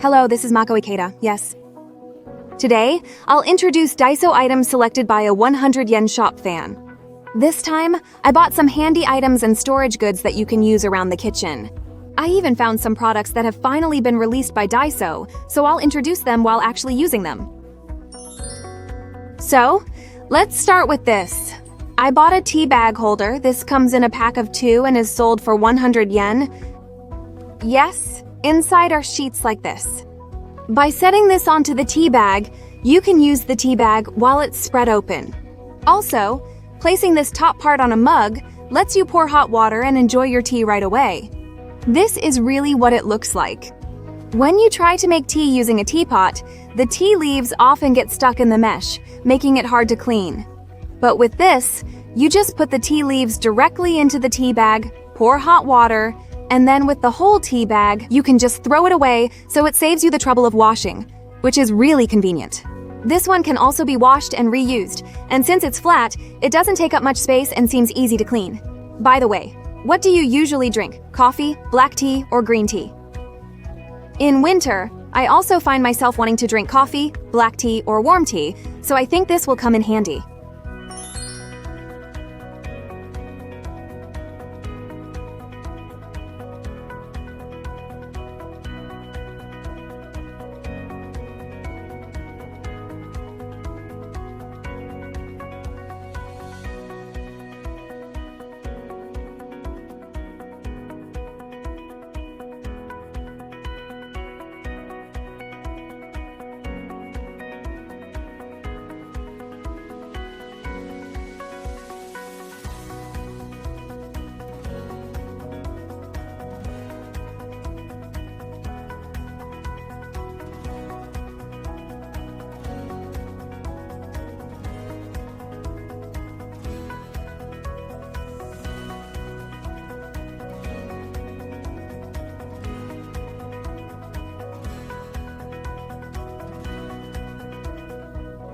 Hello, this is Mako Ikeda, yes. Today, I'll introduce Daiso items selected by a 100 yen shop fan. This time, I bought some handy items and storage goods that you can use around the kitchen. I even found some products that have finally been released by Daiso, so I'll introduce them while actually using them. So, let's start with this. I bought a tea bag holder. This comes in a pack of 2 and is sold for 100 yen. Yes, inside are sheets like this. By setting this onto the tea bag, you can use the tea bag while it's spread open. Also, placing this top part on a mug lets you pour hot water and enjoy your tea right away. This is really what it looks like. When you try to make tea using a teapot, the tea leaves often get stuck in the mesh, making it hard to clean. But with this, you just put the tea leaves directly into the tea bag, pour hot water, and then with the whole tea bag, you can just throw it away so it saves you the trouble of washing, which is really convenient. This one can also be washed and reused, and since it's flat, it doesn't take up much space and seems easy to clean. By the way, what do you usually drink? Coffee, black tea, or green tea? In winter, I also find myself wanting to drink coffee, black tea, or warm tea, so I think this will come in handy.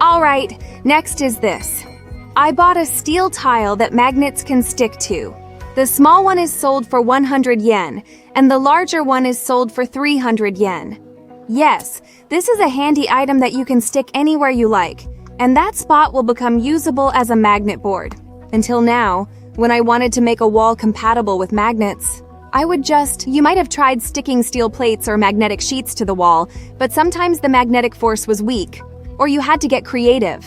Alright, next is this. I bought a steel tile that magnets can stick to. The small one is sold for 100 yen, and the larger one is sold for 300 yen. Yes, this is a handy item that you can stick anywhere you like, and that spot will become usable as a magnet board. Until now, when I wanted to make a wall compatible with magnets, you might have tried sticking steel plates or magnetic sheets to the wall, but sometimes the magnetic force was weak, or you had to get creative.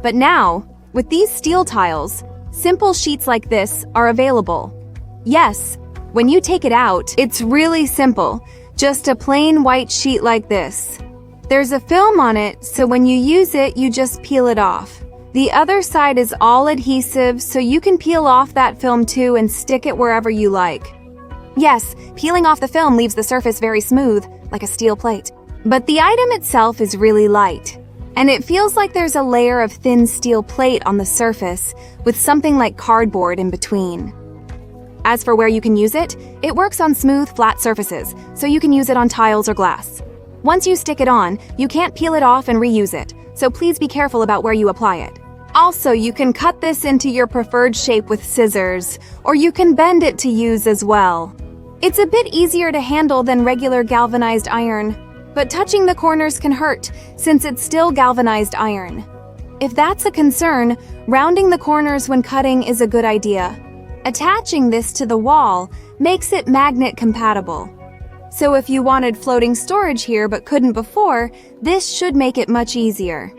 But now, with these steel tiles, simple sheets like this are available. Yes, when you take it out, it's really simple, just a plain white sheet like this. There's a film on it, so when you use it, you just peel it off. The other side is all adhesive, so you can peel off that film too and stick it wherever you like. Yes, peeling off the film leaves the surface very smooth, like a steel plate. But the item itself is really light, and it feels like there's a layer of thin steel plate on the surface with something like cardboard in between. As for where you can use it, it works on smooth, flat surfaces, so you can use it on tiles or glass. Once you stick it on, you can't peel it off and reuse it, so please be careful about where you apply it. Also, you can cut this into your preferred shape with scissors, or you can bend it to use as well. It's a bit easier to handle than regular galvanized iron, but touching the corners can hurt, since it's still galvanized iron. If that's a concern, rounding the corners when cutting is a good idea. Attaching this to the wall makes it magnet compatible. So if you wanted floating storage here but couldn't before, this should make it much easier.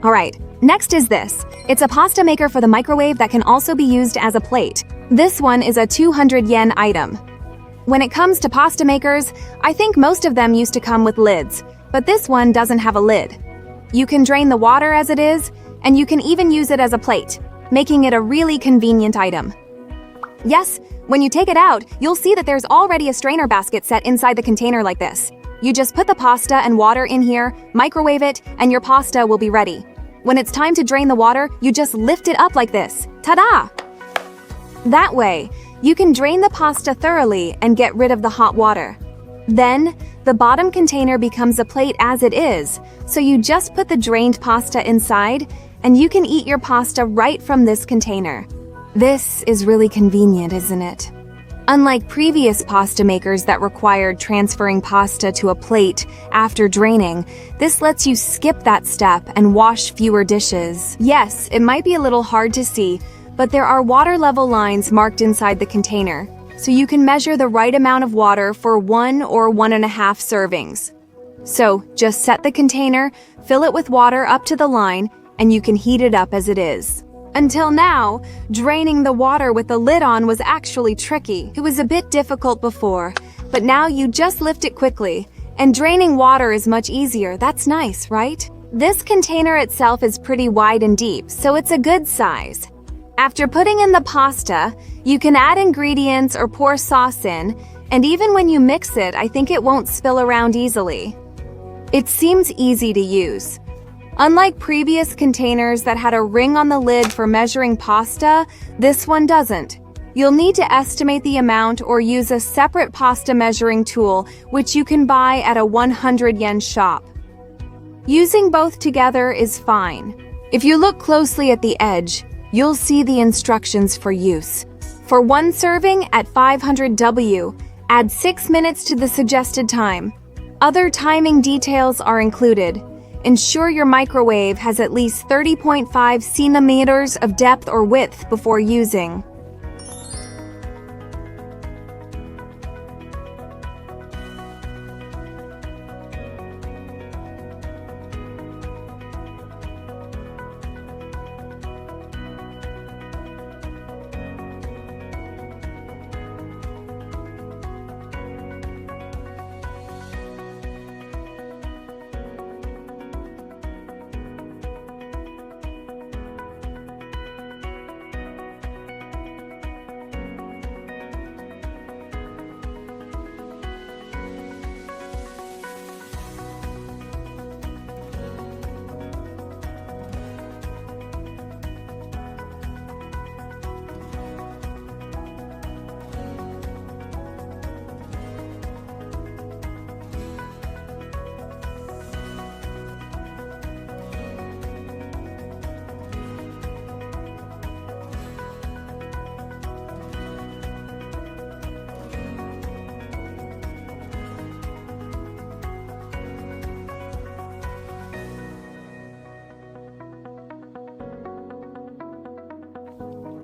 Alright, next is this. It's a pasta maker for the microwave that can also be used as a plate. This one is a 200 yen item. When it comes to pasta makers, I think most of them used to come with lids, but this one doesn't have a lid. You can drain the water as it is, and you can even use it as a plate, making it a really convenient item. Yes, when you take it out, you'll see that there's already a strainer basket set inside the container like this. You just put the pasta and water in here, microwave it, and your pasta will be ready. When it's time to drain the water, you just lift it up like this. Ta-da! That way, you can drain the pasta thoroughly and get rid of the hot water. Then, the bottom container becomes a plate as it is, so you just put the drained pasta inside, and you can eat your pasta right from this container. This is really convenient, isn't it? Unlike previous pasta makers that required transferring pasta to a plate after draining, this lets you skip that step and wash fewer dishes. Yes, it might be a little hard to see, but there are water level lines marked inside the container, so you can measure the right amount of water for 1 or 1.5 servings. So, just set the container, fill it with water up to the line, and you can heat it up as it is. Until now, draining the water with the lid on was actually tricky. It was a bit difficult before, but now you just lift it quickly, and draining water is much easier. That's nice, right? This container itself is pretty wide and deep, so it's a good size. After putting in the pasta, you can add ingredients or pour sauce in, and even when you mix it, I think it won't spill around easily. It seems easy to use. Unlike previous containers that had a ring on the lid for measuring pasta, this one doesn't. You'll need to estimate the amount or use a separate pasta measuring tool, which you can buy at a 100 yen shop. Using both together is fine. If you look closely at the edge, you'll see the instructions for use. For 1 serving at 500 W, add 6 minutes to the suggested time. Other timing details are included. Ensure your microwave has at least 30.5 centimeters of depth or width before using.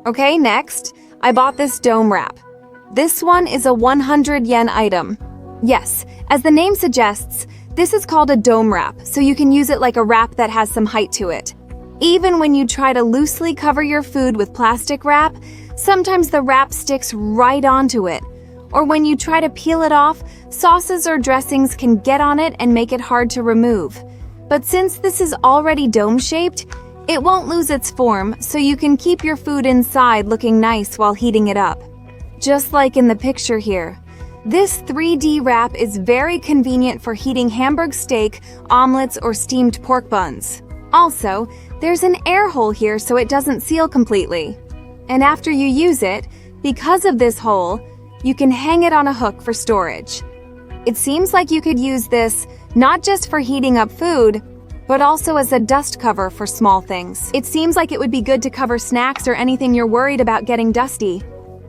Okay, next, I bought this dome wrap. This one is a 100 yen item. Yes, as the name suggests, this is called a dome wrap, so you can use it like a wrap that has some height to it. Even when you try to loosely cover your food with plastic wrap, sometimes the wrap sticks right onto it. Or when you try to peel it off, sauces or dressings can get on it and make it hard to remove. But since this is already dome-shaped, it won't lose its form, so you can keep your food inside looking nice while heating it up. Just like in the picture here. This 3D wrap is very convenient for heating Hamburg steak, omelets, or steamed pork buns. Also, there's an air hole here so it doesn't seal completely. And after you use it, because of this hole, you can hang it on a hook for storage. It seems like you could use this not just for heating up food, but also as a dust cover for small things. It seems like it would be good to cover snacks or anything you're worried about getting dusty.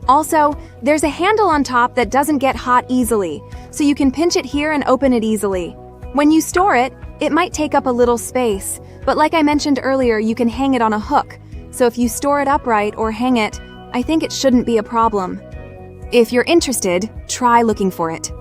Also, there's a handle on top that doesn't get hot easily, so you can pinch it here and open it easily. When you store it, it might take up a little space, but like I mentioned earlier, you can hang it on a hook, so if you store it upright or hang it, I think it shouldn't be a problem. If you're interested, try looking for it.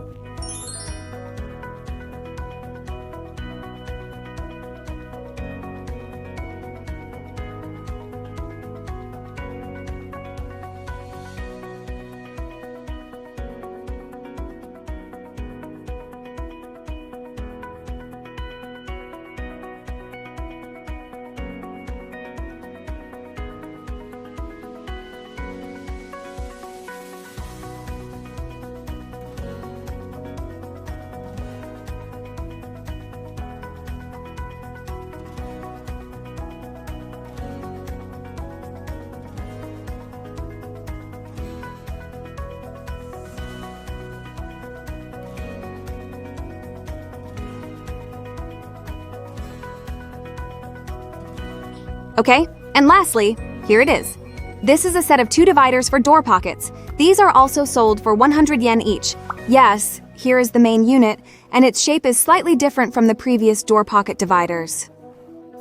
Okay, and lastly, here it is. This is a set of 2 dividers for door pockets. These are also sold for 100 yen each. Yes, here is the main unit, and its shape is slightly different from the previous door pocket dividers.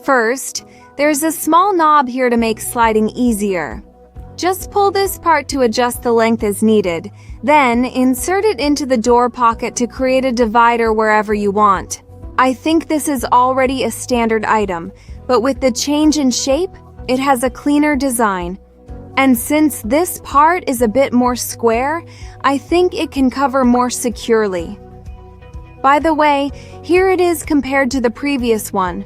First, there's a small knob here to make sliding easier. Just pull this part to adjust the length as needed. Then, insert it into the door pocket to create a divider wherever you want. I think this is already a standard item, but with the change in shape, it has a cleaner design. And since this part is a bit more square, I think it can cover more securely. By the way, here it is compared to the previous one.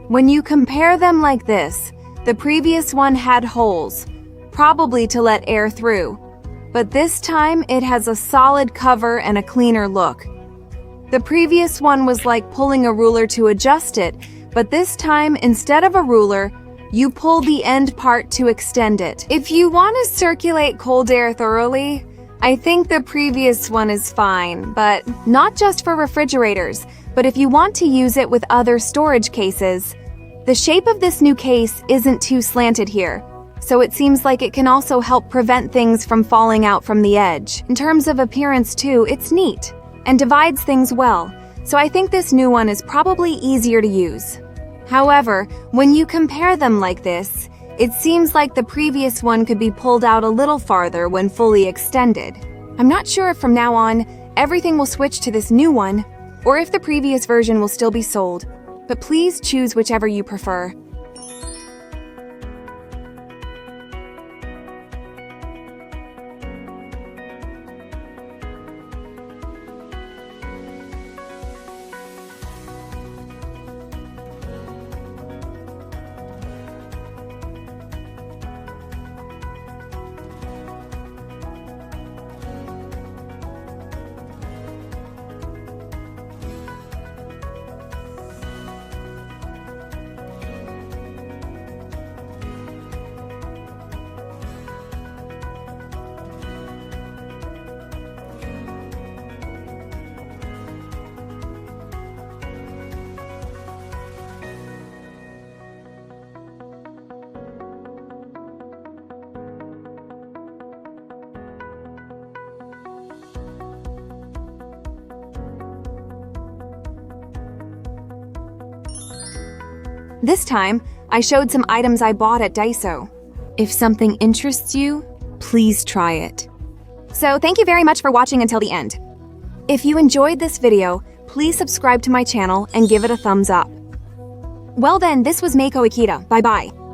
When you compare them like this, the previous one had holes, probably to let air through, but this time it has a solid cover and a cleaner look. The previous one was like pulling a ruler to adjust it, but this time, instead of a ruler, you pull the end part to extend it. If you want to circulate cold air thoroughly, I think the previous one is fine, but not just for refrigerators, but if you want to use it with other storage cases. The shape of this new case isn't too slanted here, so it seems like it can also help prevent things from falling out from the edge. In terms of appearance too, it's neat and divides things well, so I think this new one is probably easier to use. However, when you compare them like this, it seems like the previous one could be pulled out a little farther when fully extended. I'm not sure if from now on, everything will switch to this new one, or if the previous version will still be sold, but please choose whichever you prefer. This time, I showed some items I bought at Daiso. If something interests you, please try it. So thank you very much for watching until the end. If you enjoyed this video, please subscribe to my channel and give it a thumbs up. Well then, this was Meiko Ikeda. Bye-bye.